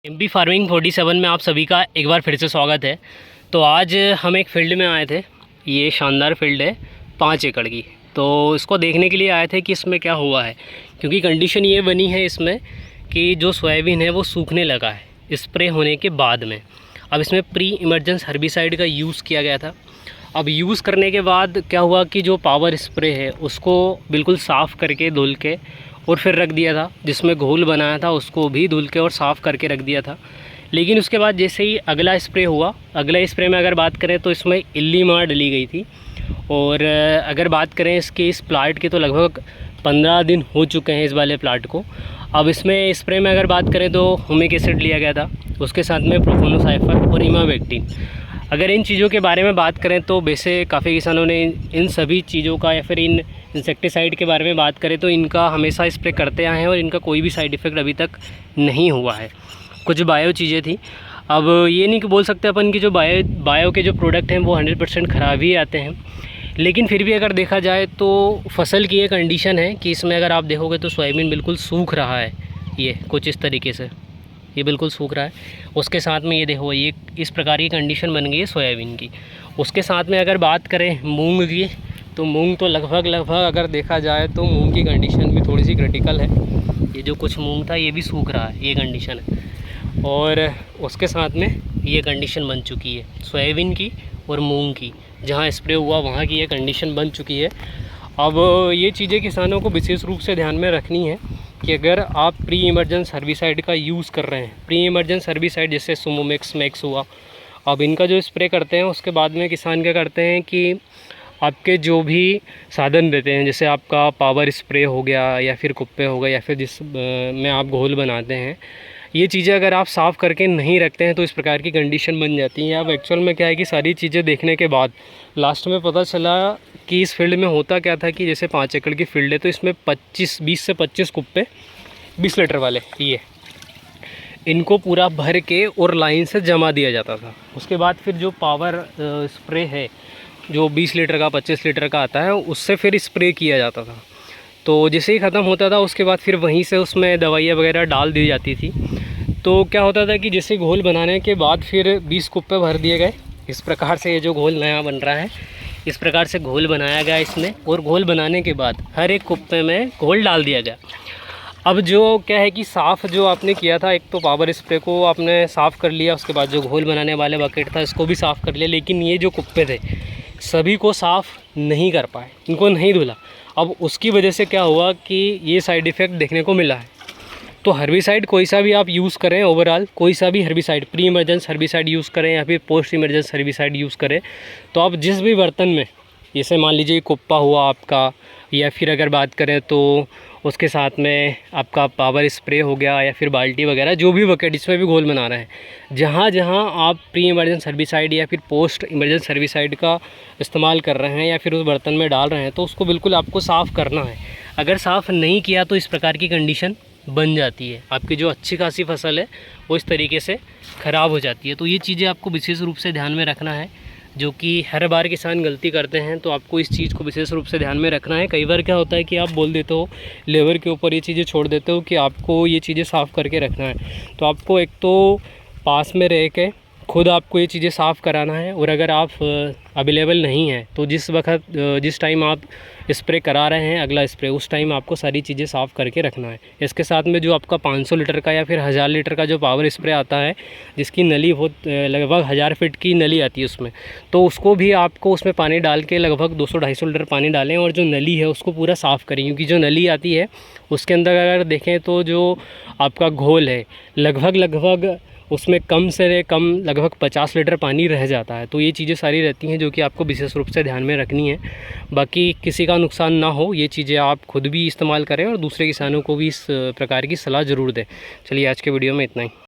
MP farming 47 में आप सभी का एक बार फिर से स्वागत है। तो आज हम एक फील्ड में आए थे। ये शानदार फील्ड है 5 एकड़ की। तो इसको देखने के लिए आए थे कि इसमें क्या हुआ है, क्योंकि कंडीशन ये बनी है इसमें कि जो सोयाबीन है वो सूखने लगा है स्प्रे होने के बाद में। अब इसमें प्री इमरजेंस हर्बिसाइड का यूज़ किया गया था। अब यूज़ करने के बाद क्या हुआ कि जो पावर स्प्रे है उसको बिल्कुल साफ़ करके धुल के और फिर रख दिया था। जिसमें घोल बनाया था उसको भी धुल के और साफ़ करके रख दिया था। लेकिन उसके बाद जैसे ही अगला स्प्रे हुआ, अगला स्प्रे में अगर बात करें तो इसमें इल्ली मार डली गई थी। और अगर बात करें इस प्लांट की तो लगभग 15 दिन हो चुके हैं इस वाले प्लांट को। अब इसमें स्प्रे में अगर बात करें तो हुमिक एसिड लिया गया था, उसके साथ में प्रोफेनोसाइफर और इमामेक्टिन। अगर इन चीज़ों के बारे में बात करें तो वैसे काफ़ी किसानों ने इन सभी चीज़ों का या फिर इन इंसेक्टिसाइड के बारे में बात करें तो इनका हमेशा स्प्रे करते आए हैं और इनका कोई भी साइड इफ़ेक्ट अभी तक नहीं हुआ है। कुछ बायो चीज़ें थी। अब ये नहीं कि बोल सकते अपन कि जो बायो के जो प्रोडक्ट हैं वो 100% ख़राब ही आते हैं, लेकिन फिर भी अगर देखा जाए तो फसल की ये कंडीशन है कि इसमें अगर आप देखोगे तो सोयाबीन बिल्कुल सूख रहा है। ये कुछ इस तरीके से ये बिल्कुल सूख रहा है। उसके साथ में ये देखो ये इस प्रकार की कंडीशन बन गई है सोयाबीन की। उसके साथ में अगर बात करें मूंग की तो मूंग तो लगभग अगर देखा जाए तो मूंग की कंडीशन भी थोड़ी सी क्रिटिकल है। ये जो कुछ मूंग था ये भी सूख रहा है, ये कंडीशन है। और उसके साथ में ये कंडीशन बन चुकी है सोयाबीन की और मूंग की। जहाँ स्प्रे हुआ वहाँ की ये कंडीशन बन चुकी है। अब ये चीज़ें किसानों को विशेष रूप से ध्यान में रखनी है कि अगर आप प्री इमरजेंस हर्बिसाइड का यूज़ कर रहे हैं, प्री इमरजेंस हर्बिसाइड जैसे सुमोमेक्स मैक्स हुआ, अब इनका जो स्प्रे करते हैं उसके बाद में किसान क्या करते हैं कि आपके जो भी साधन रहते हैं, जैसे आपका पावर स्प्रे हो गया या फिर कुप्पे हो गए या फिर जिस में आप घोल बनाते हैं, ये चीज़ें अगर आप साफ़ करके नहीं रखते हैं तो इस प्रकार की कंडीशन बन जाती है। अब एक्चुअल में क्या है कि सारी चीज़ें देखने के बाद लास्ट में पता चला कि इस फील्ड में होता क्या था कि जैसे 5 एकड़ की फील्ड है तो इसमें 20 से 25 कुप्पे 20 लीटर वाले ये इनको पूरा भर के और लाइन से जमा दिया जाता था। उसके बाद फिर जो पावर स्प्रे है जो 20 लीटर का 25 लीटर का आता है उससे फिर स्प्रे किया जाता था। तो जैसे ही ख़त्म होता था उसके बाद फिर वहीं से उसमें दवाइयाँ वगैरह डाल दी जाती थी। तो क्या होता था कि जैसे घोल बनाने के बाद फिर 20 कुप्पे भर दिए गए। इस प्रकार से ये जो घोल नया बन रहा है इस प्रकार से घोल बनाया गया इसमें, और घोल बनाने के बाद हर एक कुप्पे में घोल डाल दिया गया। अब जो क्या है कि साफ़ जो आपने किया था, एक तो पावर स्प्रे को आपने साफ़ कर लिया, उसके बाद जो घोल बनाने वाले बकेट था इसको भी साफ़ कर लिया, लेकिन ये जो कुप्पे थे सभी को साफ़ नहीं कर पाए, इनको नहीं धुला। अब उसकी वजह से क्या हुआ कि ये साइड इफ़ेक्ट देखने को मिला है। तो हर्बिसाइड कोई सा भी आप यूज़ करें, ओवरऑल कोई सा भी herbicide, pre emergence herbicide use करें या फिर पोस्ट इमरजेंस हर्बिसाइड यूज़ करें, तो आप जिस भी बर्तन में, जैसे मान लीजिए कुप्पा हुआ आपका, या फिर अगर बात करें तो उसके साथ में आपका पावर स्प्रे हो गया या फिर बाल्टी वगैरह, जो भी बकेट जिसमें भी घोल बना रहे हैं, जहाँ जहाँ आप प्री इमरजेंस हर्बिसाइड या फिर पोस्ट इमरजेंस हर्बिसाइड का इस्तेमाल कर रहे हैं या फिर उस बर्तन में डाल रहे हैं तो उसको बिल्कुल आपको साफ़ करना है। अगर साफ़ नहीं किया तो इस प्रकार की कंडीशन बन जाती है। आपकी जो अच्छी खासी फसल है वो इस तरीके से ख़राब हो जाती है। तो ये चीज़ें आपको विशेष रूप से ध्यान में रखना है, जो कि हर बार किसान गलती करते हैं। तो आपको इस चीज़ को विशेष रूप से ध्यान में रखना है। कई बार क्या होता है कि आप बोल देते हो, लेबर के ऊपर ये चीज़ें छोड़ देते हो कि आपको ये चीज़ें साफ़ करके रखना है। तो आपको एक तो पास में रह के खुद आपको ये चीज़ें साफ़ कराना है, और अगर आप अवेलेबल नहीं हैं तो जिस टाइम आप स्प्रे करा रहे हैं अगला स्प्रे, उस टाइम आपको सारी चीज़ें साफ़ करके रखना है। इसके साथ में जो आपका 500 लीटर का या फिर 1000 लीटर का जो पावर स्प्रे आता है, जिसकी नली बहुत लगभग 1000 फीट की नली आती है उसमें, तो उसको भी आपको उसमें पानी डाल के लगभग 200-250 लीटर पानी डालें और जो नली है उसको पूरा साफ़ करें। क्योंकि जो नली आती है उसके अंदर अगर देखें तो जो आपका घोल है लगभग उसमें कम से कम लगभग 50 लीटर पानी रह जाता है। तो ये चीज़ें सारी रहती हैं जो कि आपको विशेष रूप से ध्यान में रखनी है। बाकी किसी का नुकसान ना हो ये चीज़ें आप खुद भी इस्तेमाल करें और दूसरे किसानों को भी इस प्रकार की सलाह ज़रूर दें। चलिए आज के वीडियो में इतना ही।